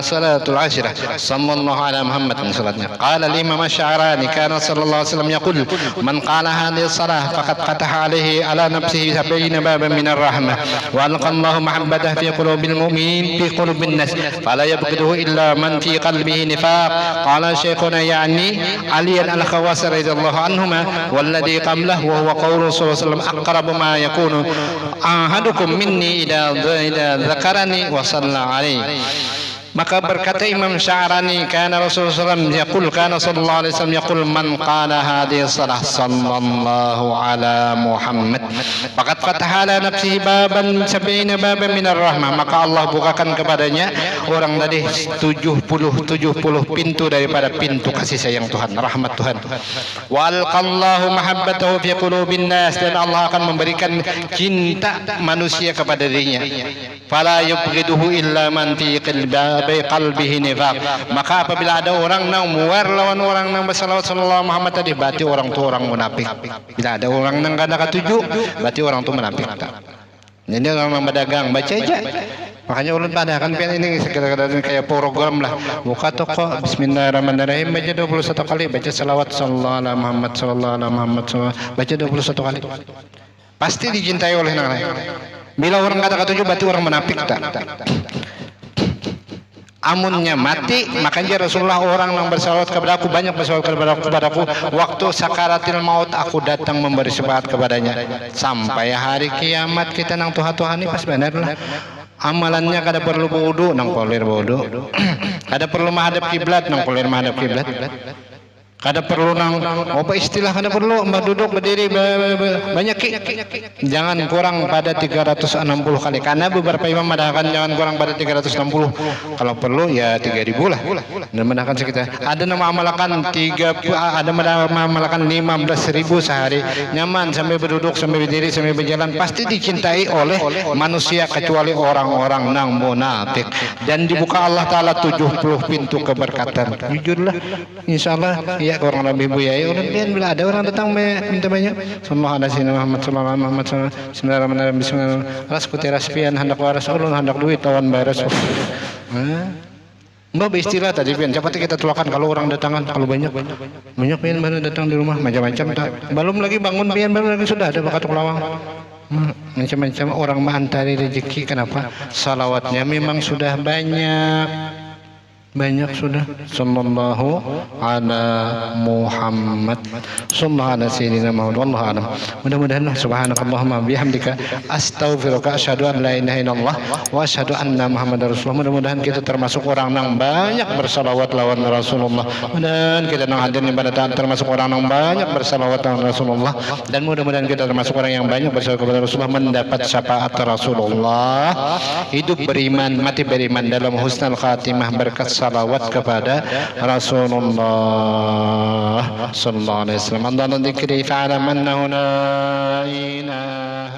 الصلاة العاشرة صلى الله على محمد صلاتنا. قال الإمام الشعراني كان صلى الله عليه وسلم يقول من قال هذه الصلاة فقد فتح عليه على نفسه 70 بابا من الرحمة وألقى الله محبته في قلوب المؤمنين في قلوب الناس فلا يبغضه إلا من في قلبه نفاق. قال شيخنا يعني علي الخواس رضي الله عنهما والذي قبله وهو قول صلى الله عليه وسلم أقرب ما يكون أحدكم مني إذا ذكرني وصلى عليه. Maka berkata Imam Sya'rani kana Rasulullah SAW yaqul kana sallallahu alaihi wasallam yaqul man qala hadhihi salah sallallahu ala Muhammad faqad fataha ala nafsihi baban 70 baban minar rahmah, maka Allah bukakan kepadanya orang tadi 70 pintu daripada pintu kasih sayang Tuhan, rahmat Tuhan. Wa alqallahu mahabbatahu fi qulubin nas, dan Allah akan memberikan cinta manusia kepada dirinya. Fala yubghiduhu illa man fi qalbihi nifaq, maka apabila ada orang nang muar lawan orang nang bersalawat sallallahu Muhammad tadi berarti orang tu orang munafik. Bila ada orang nang kada katuju berarti orang tu munafik. Jadi orang nang berdagang baca aja. Makanya ulun pada kan pian ini sekedar kayak program lah. Buka toko bismillahirrahmanirrahim baca 21 kali, baca salawat sallallahu alaihi Muhammad sallallahu alaihi Muhammad baca 21 kali. Pasti dicintai oleh nang lain. Bila orang kada katuju berarti orang munafik tak. Amunnya mati, makanya Rasulullah orang yang bersalawat kepada aku, banyak bersalawat kepada aku, waktu sakaratil maut aku datang memberi syafaat kepadanya sampai hari kiamat. Kita nang Tuhan ini pas benar lah. Amalannya kada perlu wudu nang polir wudu, kada perlu menghadap kiblat nang polir menghadap kiblat, kada perlu nang apa istilah kada perlu duduk berdiri banyak jangan kurang pada 360 kali, karena beberapa imam mengatakan jangan kurang pada 360, kalau perlu ya 3000 lah, dan mengatakan sekitar ada nama amalakan 30, ada amalakan 15.000 sehari nyaman sampai berduduk sampai berdiri sampai berjalan, pasti dicintai oleh manusia kecuali orang-orang nang munafik, dan dibuka Allah Ta'ala 70 pintu keberkatan. Jujurlah insyaallah ya orang lebih buyai orang pian bila ada orang datang minta banyak sallallahu alaihi Muhammad sallallahu alaihi Muhammad bismillahirrahmanirrahim bismillah ras kuteras pian hendak waras ulun hendak duit tawan baras. Mbak beristilah tadi pian cepat kita tulakan kalau orang datangan, kalau banyak pian mana datang di rumah macam-macam tak, belum lagi bangun pian belum lagi sudah ada bakat lawang macam-macam orang mengantari rezeki. Kenapa? Salawatnya memang sudah banyak. banyak sudah. Sallallahu ala Muhammad, sallallahu ala sayyidina Muhammad, wallahu a'lam. Mudah-mudahan subhanakallahumma bihamdika astaghfiruka asyhadu an la ilaha illallah wa asyhadu anna Muhammadar Rasulullah. Mudah-mudahan kita termasuk orang yang banyak bersalawat lawan Rasulullah. Mudah-mudahan kita nang hadir pada taat termasuk orang yang banyak bersalawat lawan Rasulullah, dan mudah-mudahan kita termasuk orang yang banyak bersalawat kepada Rasulullah, mendapat syafaat Rasulullah, hidup beriman, mati beriman, dalam husnul khatimah berkat salawat kepada Rasulullah sallallahu alaihi wasallam. Allahumma dzikri fa'lam annahu la ilaha